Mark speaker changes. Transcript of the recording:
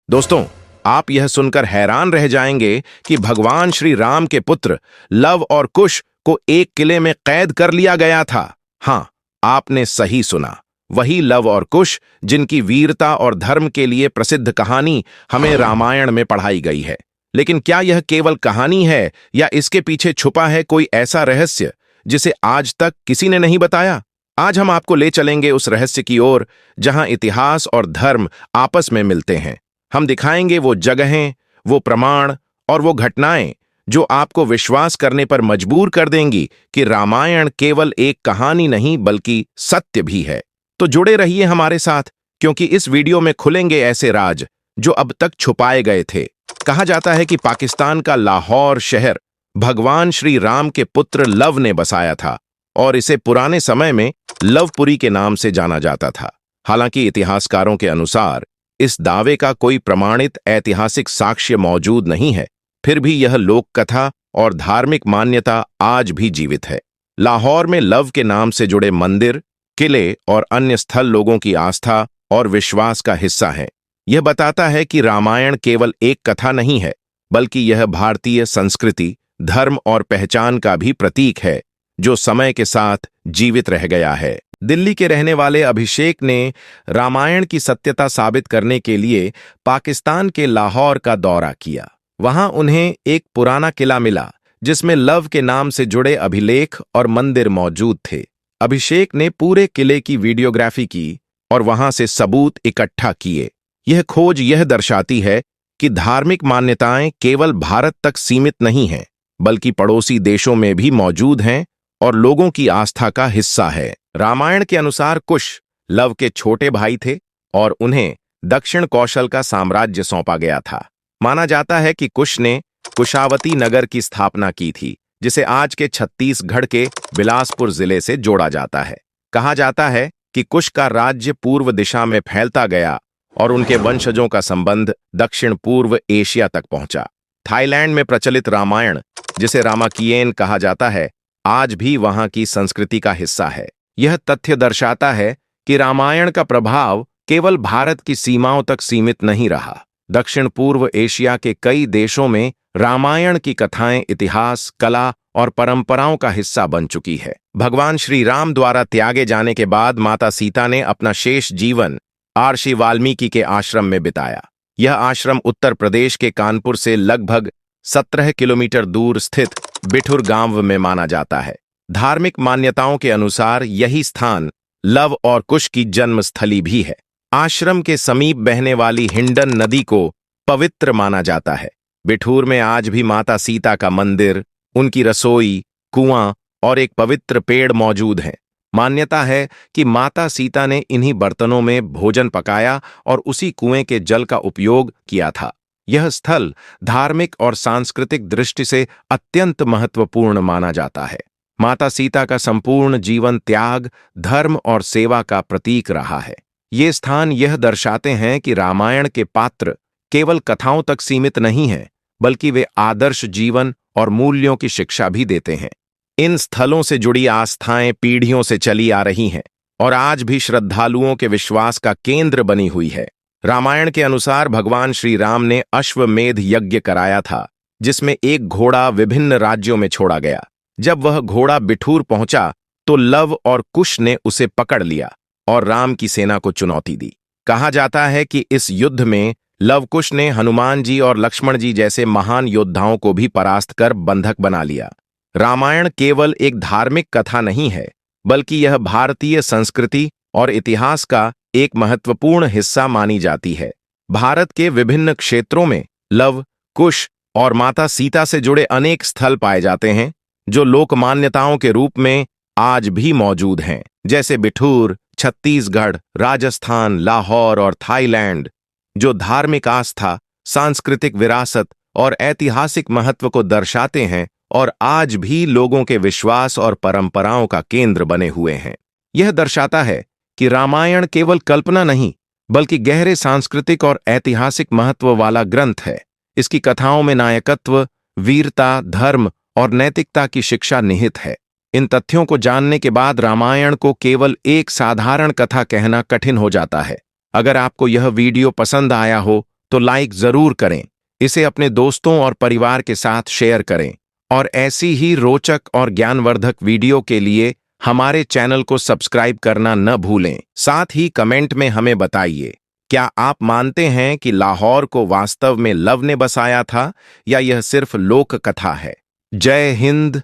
Speaker 1: दोस्तों, आप यह सुनकर हैरान रह जाएंगे कि भगवान श्री राम के पुत्र लव और कुश को एक किले में कैद कर लिया गया था। हाँ, आपने सही सुना। वही लव और कुश जिनकी वीरता और धर्म के लिए प्रसिद्ध कहानी हमें रामायण में पढ़ाई गई है। लेकिन क्या यह केवल कहानी है या इसके पीछे छुपा है कोई ऐसा रहस्य जिसे आज तक किसी ने नहीं बताया? आज हम आपको ले चलेंगे उस रहस्य की ओर जहां इतिहास और धर्म आपस में मिलते हैं। हम दिखाएंगे वो जगहें, वो प्रमाण और वो घटनाएं जो आपको विश्वास करने पर मजबूर कर देंगी कि रामायण केवल एक कहानी नहीं बल्कि सत्य भी है। तो जुड़े रहिए हमारे साथ, क्योंकि इस वीडियो में खुलेंगे ऐसे राज जो अब तक छुपाए गए थे। कहा जाता है कि पाकिस्तान का लाहौर शहर भगवान श्री राम के पुत्र लव ने बसाया था और इसे पुराने समय में लवपुरी के नाम से जाना जाता था। हालांकि इतिहासकारों के अनुसार इस दावे का कोई प्रमाणित ऐतिहासिक साक्ष्य मौजूद नहीं है, फिर भी यह लोक कथा और धार्मिक मान्यता आज भी जीवित है। लाहौर में लव के नाम से जुड़े मंदिर, किले और अन्य स्थल लोगों की आस्था और विश्वास का हिस्सा हैं। यह बताता है कि रामायण केवल एक कथा नहीं है, बल्कि यह भारतीय संस्कृति, धर्म और पहचान का भी प्रतीक है जो समय के साथ जीवित रह गया है। दिल्ली के रहने वाले अभिषेक ने रामायण की सत्यता साबित करने के लिए पाकिस्तान के लाहौर का दौरा किया। वहां उन्हें एक पुराना किला मिला जिसमें लव के नाम से जुड़े अभिलेख और मंदिर मौजूद थे। अभिषेक ने पूरे किले की वीडियोग्राफी की और वहां से सबूत इकट्ठा किए। यह खोज यह दर्शाती है कि धार्मिक मान्यताएं केवल भारत तक सीमित नहीं हैं, बल्कि पड़ोसी देशों में भी मौजूद हैं और लोगों की आस्था का हिस्सा है। रामायण के अनुसार कुश लव के छोटे भाई थे और उन्हें दक्षिण कौशल का साम्राज्य सौंपा गया था। माना जाता है कि कुश ने कुशावती नगर की स्थापना की थी, जिसे आज के छत्तीसगढ़ के बिलासपुर जिले से जोड़ा जाता है। कहा जाता है कि कुश का राज्य पूर्व दिशा में फैलता गया और उनके वंशजों का संबंध दक्षिण पूर्व एशिया तक पहुंचा। थाईलैंड में प्रचलित रामायण, जिसे रामाकियन कहा जाता है, आज भी वहां की संस्कृति का हिस्सा है। यह तथ्य दर्शाता है कि रामायण का प्रभाव केवल भारत की सीमाओं तक सीमित नहीं रहा। दक्षिण पूर्व एशिया के कई देशों में रामायण की कथाएं इतिहास, कला और परंपराओं का हिस्सा बन चुकी है। भगवान श्री राम द्वारा त्यागे जाने के बाद माता सीता ने अपना शेष जीवन महर्षि वाल्मीकि के आश्रम में बिताया। यह आश्रम उत्तर प्रदेश के कानपुर से लगभग 17 किलोमीटर दूर स्थित बिठूर गांव में माना जाता है। धार्मिक मान्यताओं के अनुसार यही स्थान लव और कुश की जन्मस्थली भी है। आश्रम के समीप बहने वाली हिंडन नदी को पवित्र माना जाता है। बिठूर में आज भी माता सीता का मंदिर, उनकी रसोई, कुआं और एक पवित्र पेड़ मौजूद हैं। मान्यता है कि माता सीता ने इन्हीं बर्तनों में भोजन पकाया और उसी कुएं के जल का उपयोग किया था। यह स्थल धार्मिक और सांस्कृतिक दृष्टि से अत्यंत महत्वपूर्ण माना जाता है। माता सीता का संपूर्ण जीवन त्याग, धर्म और सेवा का प्रतीक रहा है। ये स्थान यह दर्शाते हैं कि रामायण के पात्र केवल कथाओं तक सीमित नहीं हैं, बल्कि वे आदर्श जीवन और मूल्यों की शिक्षा भी देते हैं। इन स्थलों से जुड़ी आस्थाएं पीढ़ियों से चली आ रही हैं और आज भी श्रद्धालुओं के विश्वास का केंद्र बनी हुई है। रामायण के अनुसार भगवान श्री राम ने अश्वमेध यज्ञ कराया था, जिसमें एक घोड़ा विभिन्न राज्यों में छोड़ा गया। जब वह घोड़ा बिठूर पहुंचा तो लव और कुश ने उसे पकड़ लिया और राम की सेना को चुनौती दी। कहा जाता है कि इस युद्ध में लव कुश ने हनुमान जी और लक्ष्मण जी जैसे महान योद्धाओं को भी परास्त कर बंधक बना लिया। रामायण केवल एक धार्मिक कथा नहीं है, बल्कि यह भारतीय संस्कृति और इतिहास का एक महत्वपूर्ण हिस्सा मानी जाती है। भारत के विभिन्न क्षेत्रों में लव, कुश और माता सीता से जुड़े अनेक स्थल पाए जाते हैं, जो लोक मान्यताओं के रूप में आज भी मौजूद हैं, जैसे बिठूर, छत्तीसगढ़, राजस्थान, लाहौर और थाईलैंड, जो धार्मिक आस्था, सांस्कृतिक विरासत और ऐतिहासिक महत्व को दर्शाते हैं और आज भी लोगों के विश्वास और परंपराओं का केंद्र बने हुए हैं। यह दर्शाता है कि रामायण केवल कल्पना नहीं, बल्कि गहरे सांस्कृतिक और ऐतिहासिक महत्व वाला ग्रंथ है। इसकी कथाओं में नायकत्व, वीरता, धर्म और नैतिकता की शिक्षा निहित है। इन तथ्यों को जानने के बाद रामायण को केवल एक साधारण कथा कहना कठिन हो जाता है। अगर आपको यह वीडियो पसंद आया हो तो लाइक जरूर करें, इसे अपने दोस्तों और परिवार के साथ शेयर करें और ऐसी ही रोचक और ज्ञानवर्धक वीडियो के लिए हमारे चैनल को सब्सक्राइब करना न भूलें। साथ ही कमेंट में हमें बताइए, क्या आप मानते हैं कि लाहौर को वास्तव में लव ने बसाया था या यह सिर्फ लोक कथा है? जय हिंद,